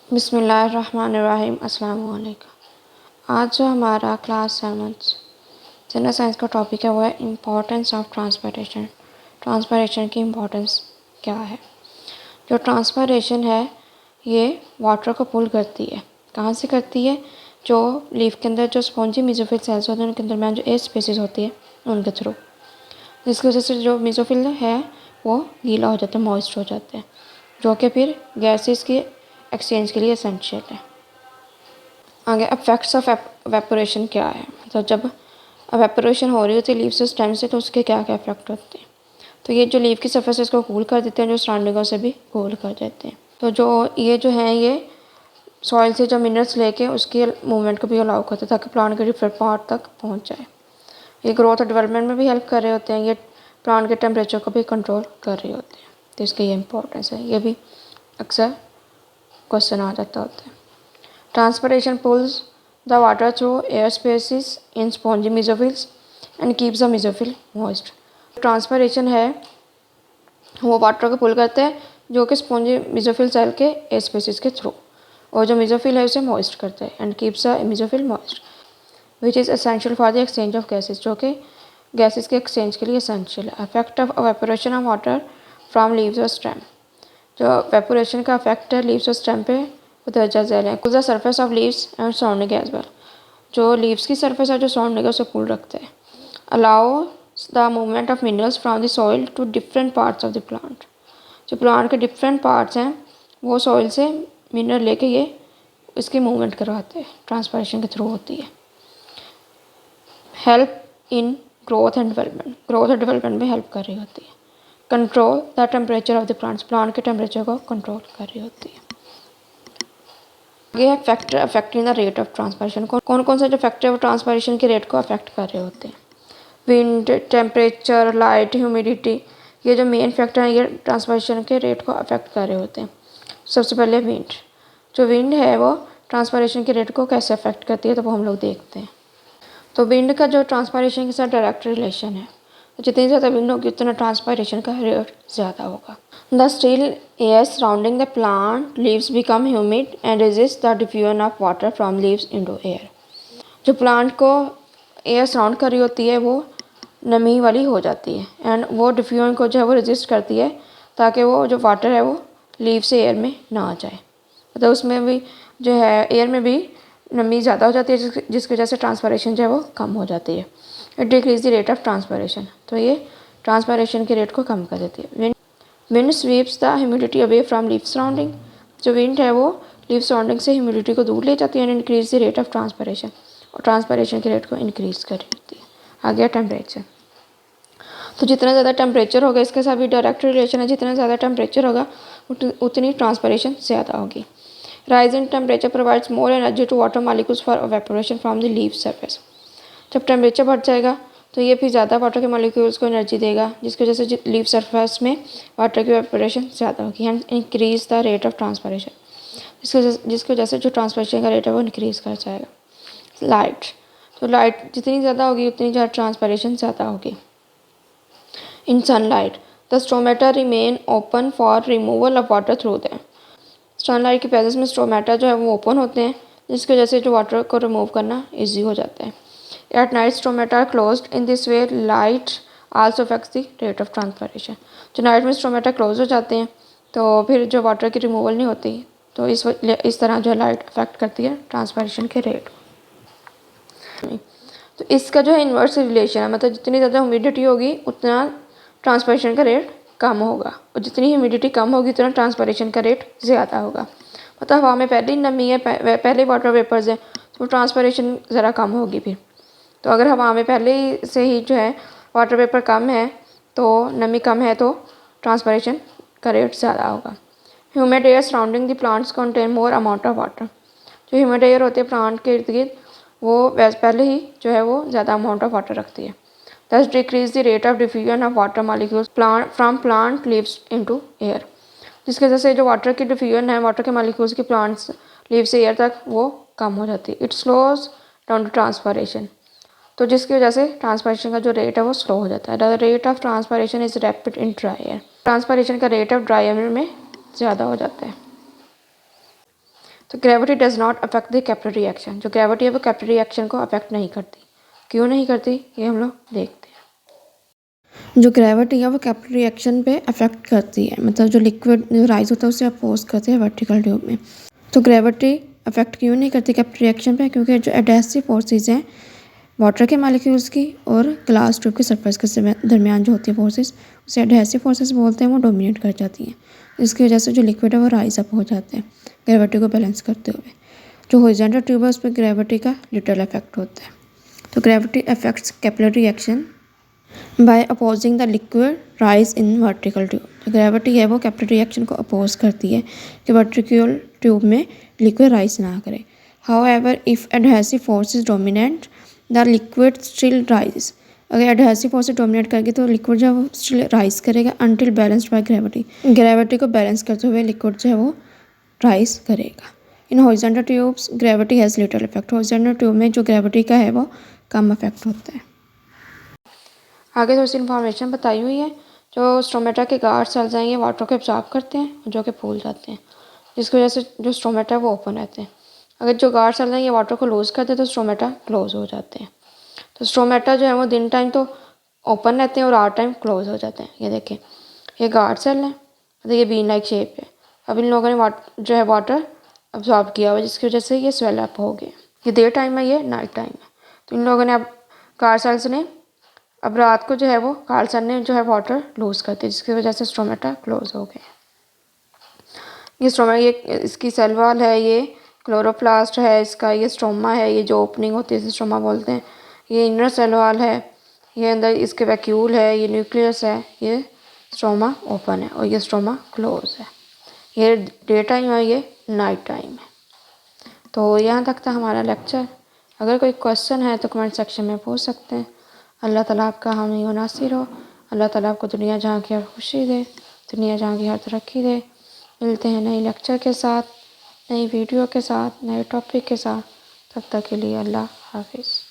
बिस्मिल्लाहिर्रहमानिर्रहीम। अस्सलाम वालेकुम। आज जो हमारा क्लास 7 जनरल साइंस का टॉपिक है वो है इम्पोर्टेंस ऑफ ट्रांसपोर्टेशन। ट्रांसपोर्टेशन की इम्पोर्टेंस क्या है? जो ट्रांसपोर्टेशन है ये वाटर को पुल करती है। कहाँ से करती है? जो लीफ के अंदर जो स्पॉन्जी मेसोफिल सेल्स होते हैं उनके दरमियान जो एयर स्पेसेस होती है उनके थ्रू, जिसकी वजह से जो मेसोफिल है वो गीला हो जाता है, मॉइस्ट हो जाते हैं, जो कि फिर गैसेस के एक्सचेंज के लिए एसेंशियल है। आगे इफेक्ट्स ऑफ एवेपोरेशन क्या है? तो जब एवेपोरेशन हो रही होती है लीव से स्टेम से तो उसके क्या क्या इफेक्ट होते हैं? तो ये जो लीव की सरफेस को कूल कर देते हैं, जो सराउंडिंगों से भी कूल कर देते हैं। तो जो है ये सॉइल से जो मिनरल्स लेके उसके मूवमेंट को भी अलाउ करते हैं ताकि प्लांट के डिफरेंट पार्ट तक पहुँच जाए। ये ग्रोथ और डेवलपमेंट में भी हेल्प कर रहे होते हैं। ये प्लांट के टेम्परेचर को भी कंट्रोल कर रहे होते हैं। तो इसकी ये इंपॉर्टेंस है, ये भी अक्सर क्वेश्चन आ जाता होता है। Transportation pulls the water through air spaces in spongy mesophylls and keeps the mesophyll moist. Transportation है वो वाटर को पुल करते हैं जो कि स्पॉन्जी मेसोफिल सेल के एयर स्पेसिस के थ्रू, और जो मेसोफिल है उसे मॉइस्ट करता है and keeps the mesophyll moist which is essential for the exchange of gases, जो कि गैसेस के एक्सचेंज के लिए एसेंशियल है। Effect of evaporation of water from leaves और स्टेम। जो एवेपोरेशन का इफेक्ट है लीव्स और स्टेम पे दर्जा झेल है। Cool the surface of leaves and surrounding as well. जो लीव्स की सरफेस है जो सराउंडिंग है उसे कूल रखते हैं। Allow the movement of minerals from the soil to different parts of the plant. जो प्लांट के डिफरेंट पार्ट्स हैं वो सॉइल से मिनरल लेके ये इसकी मूवमेंट करवाते हैं, ट्रांसपोर्टेशन के थ्रू होती है। Help in growth and development. Growth और डेवलपमेंट में हेल्प कर रही होती है। Control the temperature of the plants. Plant के टेम्परेचर को कंट्रोल कर रही होती है। आगे है factor affecting the rate of transpiration. कौन कौन से जो फैक्टर है वो ट्रांसपायरेशन के रेट को अफेक्ट कर रहे होते हैं? विंड, टेम्परेचर, लाइट, ह्यूमिडिटी, ये जो मेन फैक्टर हैं ये ट्रांसपायरेशन के रेट को अफेक्ट कर रहे होते हैं। सबसे पहले विंड। जो विंड है वो ट्रांसपायरेशन के रेट को कैसे अफेक्ट करती है तो वो हम लोग देखते हैं। तो विंड का जो ट्रांसपायरेशन के साथ डायरेक्ट रिलेशन है, तो जितनी ज़्यादा विंड होगी उतना ट्रांसपायरेशन का रेट ज़्यादा होगा। The still air surrounding the plant leaves become humid and resist the diffusion of water from leaves into air. जो प्लांट को एयर सराउंड कर रही होती है वो नमी वाली हो जाती है एंड वो डिफ्यूजन को जो है वो रेजिस्ट करती है ताकि वो जो वाटर है वो लीव से एयर में ना आ जाए। मतलब उसमें भी जो है एयर में भी नमी ज़्यादा हो जाती है जिसकी वजह से ट्रांसपायरेशन जो है वो कम हो जाती है। It decrease the rate of transpiration. तो ये ट्रांसपायरेशन के रेट को कम कर देती है। Wind sweeps the humidity away from leaf surrounding. जो विंड है वो लीफ सराउंडिंग से ह्यूमिडिटी को दूर ले जाती है and increase the rate of transpiration, और ट्रांसपायरेशन के रेट को इंक्रीज कर देती है। आ गया टेम्परेचर। तो जितना ज़्यादा टेम्परेचर होगा इसके साथ भी डायरेक्ट रिलेशन है, जितना ज़्यादा टेम्परेचर होगा उतनी ट्रांसपायरेशन ज़्यादा होगी। Rise in temperature provides more energy to water molecules for evaporation from the leaf surface. जब टेम्परेचर बढ़ जाएगा तो ये फिर ज़्यादा वाटर के मॉलिक्यूल्स को एनर्जी देगा जिसकी वजह से लीफ सरफेस में वाटर की एवेपोरेशन ज़्यादा होगी and increase the rate of transpiration, जिसकी वजह से जो ट्रांसपायरेशन का रेट है वो इंक्रीज कर जाएगा। लाइट। तो लाइट जितनी ज़्यादा होगी उतनी ज़्यादा ट्रांसपायरेशन ज़्यादा होगी। इन sunlight the stomata remain open for removal of water through them. Sunlight की प्रेजेंस में स्टोमेटा जो है वो ओपन होते हैं जिसकी वजह से जो वाटर को रिमूव करना ईजी हो जाता है। At night stomata are closed in this way light also affects the rate of transpiration. जो नाइट में स्टोमेटा क्लोज हो जाते हैं तो फिर जो वाटर की रिमूवल नहीं होती, तो इस तरह जो लाइट अफेक्ट करती है ट्रांसपायरेशन के रेट। तो इसका जो है इन्वर्स रिलेशन है, मतलब जितनी ज़्यादा ह्यूमिडिटी होगी उतना ट्रांसपायरेशन का रेट कम होगा, और जितनी ह्यूमिडिटी कम होगी उतना ट्रांसपायरेशन का रेट ज़्यादा होगा। मतलब हवा में पहले ही नमी है, पहले वाटर वेपर्स है, तो ट्रांसपायरेशन ज़रा कम होगी फिर। तो अगर हवा में पहले ही से ही जो है वाटर वेपर कम है तो नमी कम है तो ट्रांसपायरेशन का रेट ज़्यादा होगा। Humid air surrounding the plants contain more amount of water. जो ह्यूमिड एयर होते हैं प्लांट के इर्द गिर्द वो पहले ही जो है वो ज़्यादा अमाउंट ऑफ वाटर रखती है। Thus decrease the rate of diffusion of water molecules from plant leaves into air। जिसकी वजह से जो वाटर की डिफ्यूजन है वाटर के मॉलिक्यूल्स की प्लांट्स लीव से एयर तक वो कम हो जाती है। It slows down to transpiration. तो जिसकी वजह से ट्रांसपायरेशन का जो रेट है वो स्लो हो जाता है। The rate of transpiration is rapid in dry air. Transpiration का रेट ऑफ ड्राई एयर में ज़्यादा हो जाता है। तो gravity does not affect the capillary reaction, जो ग्रेविटी है वो कैपिलरी रिएक्शन को अफेक्ट नहीं करती। क्यों नहीं करती ये हम लोग देखते हैं। जो ग्रेविटी है वो कैपिलरी रिएक्शन पे अफेक्ट करती है, मतलब जो लिक्विड जो राइज होता है उसे अपोज करते हैं वर्टिकल ट्यूब में। तो ग्रेविटी अफेक्ट क्यों नहीं करती कैपिलरी रिएक्शन पे, क्योंकि जो एडहेसिव फोर्सेस हैं वाटर के मॉलिक्यूल्स की और ग्लास ट्यूब के सरफेस के दरमियान जो होती है फोर्सेस, उसे एडहेसिव फोर्सेस बोलते हैं, वो डोमिनेट कर जाती हैं। इसकी वजह से जो लिक्विड है वो राइज अप हो जाते हैं ग्रेविटी को बैलेंस करते हुए। जो हॉरिजॉन्टल ट्यूब है उस पर ग्रेविटी का लिटिल इफेक्ट होता है। तो gravity affects capillary reaction by opposing the liquid rise in vertical tube. जो ग्रेविटी है वो कैपिलरी रिएक्शन को अपोज करती है कि वर्टिकल ट्यूब में लिक्विड राइज ना करे। However if adhesive force is dominant the liquid still rise. अगर एडहेसिव फोर्स डोमिनेट करेगी तो लिक्विड जो है वो स्टिल राइज करेगा until balanced by gravity. Gravity को बैलेंस करते हुए लिक्विड जो है वो राइज करेगा। In horizontal tubes gravity has little effect. Horizontal tube में जो ग्रेविटी का है वो कम इफेक्ट होता है। आगे थोड़ी सी इन्फॉर्मेशन बताई हुई है। जो स्टोमेटा के गार्ड सेल्स हैं ये वाटर को एब्जॉर्ब करते हैं जो कि फूल जाते हैं, जिसकी वजह से जो स्टोमेटा है वो ओपन रहते हैं। अगर जो गार्ड सेल्स हैं ये वाटर को लूज़ करते हैं तो स्टोमेटा क्लोज हो जाते हैं। तो स्टोमेटा जो है वो दिन टाइम तो ओपन रहते हैं और आर टाइम क्लोज हो जाते हैं। ये देखें ये गार्ड सेल है, मतलब ये बीन लाइक शेप है। अब इन लोगों ने जो है वाटर अब्जॉर्ब किया हुआ जिसकी वजह से ये स्वेल अप हो गया। ये डे टाइम है, ये नाइट टाइम है। तो इन लोगों ने अब गार्ड सेल्स ने अब रात को जो है वो गार्ड सेल ने जो है वाटर लूज़ कर दिया जिसकी वजह से स्टोमेटा क्लोज हो गए। ये इसकी सेल वॉल है, ये क्लोरोप्लास्ट है इसका, ये स्ट्रोमा है, ये जो ओपनिंग होती है इसे स्ट्रोमा बोलते हैं। ये इनर सेल वॉल है, ये अंदर इसके वैक्यूल है, ये न्यूक्लियस है, ये स्ट्रोमा ओपन है और ये स्ट्रोमा क्लोज है। ये डे टाइम है, ये नाइट टाइम है। तो यहाँ तक था हमारा लेक्चर। अगर कोई क्वेश्चन है तो कमेंट सेक्शन में पूछ सकते हैं। अल्लाह ताला आपका हामी व नासिर हो। अल्लाह ताला आपको दुनिया जहाँ की हर खुशी दे, दुनिया जहाँ की हर तरक्की दे। मिलते हैं नई लेक्चर के साथ, नई वीडियो के साथ, नए टॉपिक के साथ। तब तक के लिए अल्लाह हाफिज़।